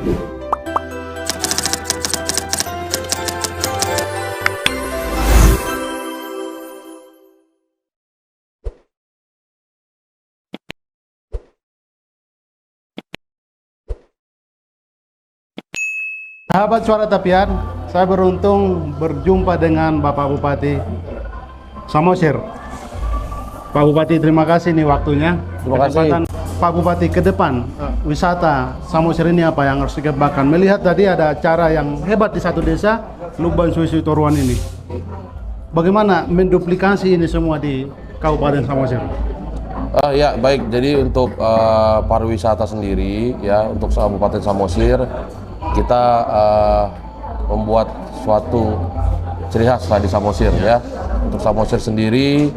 Sahabat Suara Tapian, saya beruntung berjumpa dengan Bapak Bupati Samosir. Pak Bupati, terima kasih nih waktunya. Terima kasih. Pak Bupati, ke depan wisata Samosir ini apa yang harus dikembangkan? Melihat tadi ada acara yang hebat di satu desa, Lubang Susu Toruan ini. Bagaimana menduplikasi ini semua di Kabupaten Samosir? Ya baik, jadi untuk pariwisata sendiri ya, untuk Kabupaten Samosir kita membuat suatu ciri khas di Samosir ya. Untuk Samosir sendiri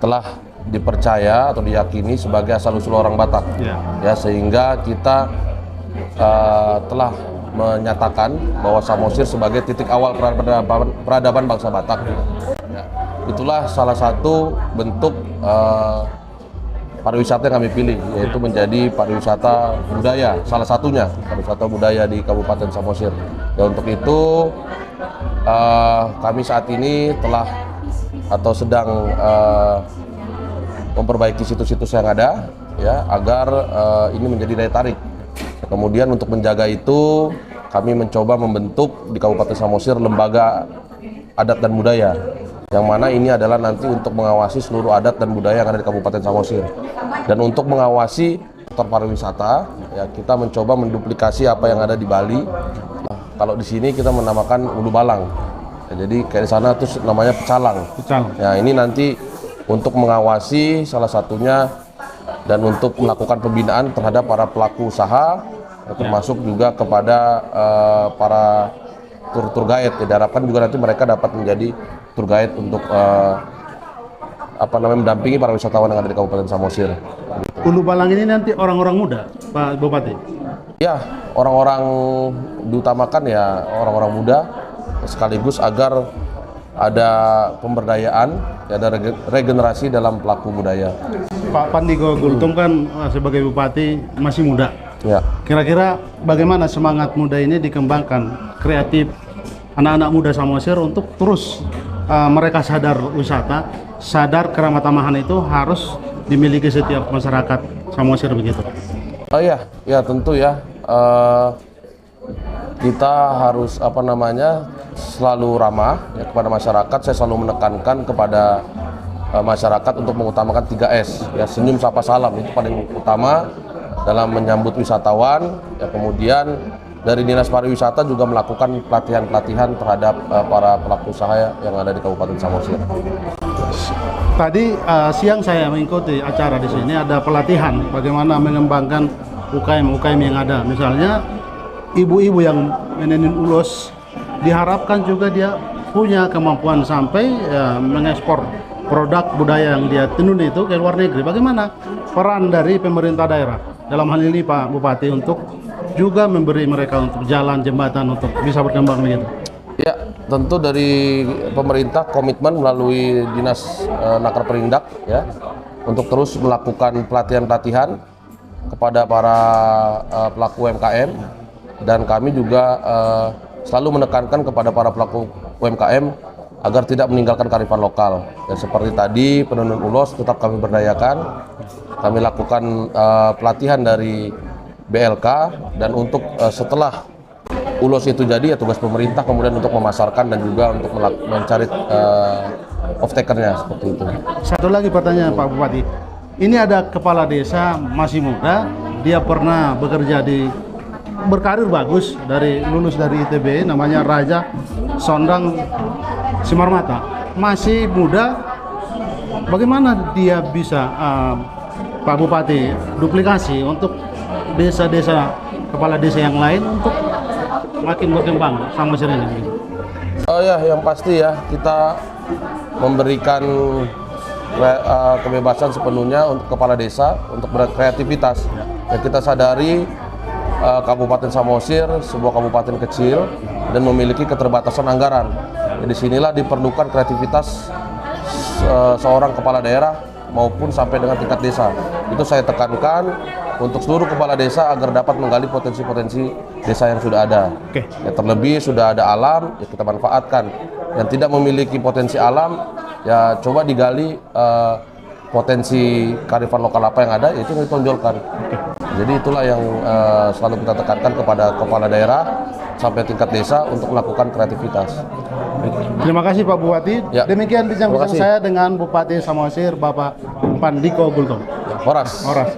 telah dipercaya atau diyakini sebagai asal-usul orang Batak ya, sehingga kita telah menyatakan bahwa Samosir sebagai titik awal peradaban bangsa Batak ya. Itulah salah satu bentuk pariwisata yang kami pilih, yaitu menjadi pariwisata budaya, salah satunya pariwisata budaya di Kabupaten Samosir. Dan untuk itu kami saat ini telah atau sedang memperbaiki situs-situs yang ada ya, agar ini menjadi daya tarik. Kemudian untuk menjaga itu kami mencoba membentuk di Kabupaten Samosir lembaga adat dan budaya, yang mana ini adalah nanti untuk mengawasi seluruh adat dan budaya yang ada di Kabupaten Samosir. Dan untuk mengawasi sektor pariwisata, ya kita mencoba menduplikasi apa yang ada di Bali. Kalau di sini kita menamakan Ulu Balang. Ya, jadi kayak di sana tuh namanya pecalang. Ya, ini nanti untuk mengawasi salah satunya dan untuk melakukan pembinaan terhadap para pelaku usaha, ya, termasuk juga kepada para tur guide. Ya, diharapkan juga nanti mereka dapat menjadi tour guide untuk mendampingi para wisatawan yang ada di Kabupaten Samosir. Ulu Balang ini nanti orang-orang muda, Pak Bupati? Ya, orang-orang diutamakan ya orang-orang muda, sekaligus agar ada pemberdayaan, ya, ada regenerasi dalam pelaku budaya. Pak Pandigo Gultom kan sebagai Bupati masih muda. Ya. Kira-kira bagaimana semangat muda ini dikembangkan, kreatif anak-anak muda Samosir untuk terus mereka sadar wisata, sadar kerama tamahan itu harus dimiliki setiap masyarakat Samosir begitu. Oh iya, ya tentu ya. Kita harus selalu ramah ya, kepada masyarakat. Saya selalu menekankan kepada masyarakat untuk mengutamakan 3S ya, senyum, sapa, salam, itu paling utama dalam menyambut wisatawan ya. Kemudian dari Dinas Pariwisata juga melakukan pelatihan-pelatihan terhadap para pelaku usaha yang ada di Kabupaten Samosir. Tadi siang saya mengikuti acara di sini, ada pelatihan bagaimana mengembangkan UKM yang ada. Misalnya ibu-ibu yang menenin ulos, diharapkan juga dia punya kemampuan sampai mengekspor produk budaya yang dia tenun itu ke luar negeri. Bagaimana peran dari pemerintah daerah dalam hal ini Pak Bupati untuk juga memberi mereka untuk jalan jembatan untuk bisa berkembang begitu? Ya, tentu dari pemerintah komitmen melalui Dinas Nakar Perindak ya, untuk terus melakukan pelatihan-pelatihan kepada para pelaku UMKM, dan kami juga selalu menekankan kepada para pelaku UMKM agar tidak meninggalkan kearifan lokal. Dan seperti tadi penenun ulos tetap kami berdayakan, kami lakukan pelatihan dari BLK, dan untuk setelah ulos itu jadi ya tugas pemerintah kemudian untuk memasarkan dan juga untuk mencari off-takernya seperti itu. Satu lagi pertanyaan Pak Bupati, ini ada kepala desa masih muda, dia pernah bekerja berkarir bagus, lulus dari ITB, namanya Raja Sondang Simarmata, masih muda. Bagaimana dia bisa Pak Bupati duplikasi untuk desa-desa, kepala desa yang lain untuk makin berkembang Samosir ini? Oh ya, yang pasti ya kita memberikan kebebasan sepenuhnya untuk kepala desa untuk berkreativitas. Ya, kita sadari Kabupaten Samosir sebuah kabupaten kecil dan memiliki keterbatasan anggaran. Jadi sinilah diperlukan kreativitas seorang kepala daerah maupun sampai dengan tingkat desa. Itu saya tekankan untuk seluruh kepala desa agar dapat menggali potensi-potensi desa yang sudah ada. Oke. Ya, terlebih sudah ada alam, ya kita manfaatkan. Yang tidak memiliki potensi alam, ya coba digali potensi kearifan lokal apa yang ada, itu yang ditonjolkan. Jadi itulah yang selalu kita tekankan kepada kepala daerah sampai tingkat desa untuk melakukan kreativitas. Terima kasih Pak Bupati. Ya. Demikian bincang-bincang Terima kasih. saya dengan Bupati Samosir, Bapak Pandiko Gultom. Horas. Horas.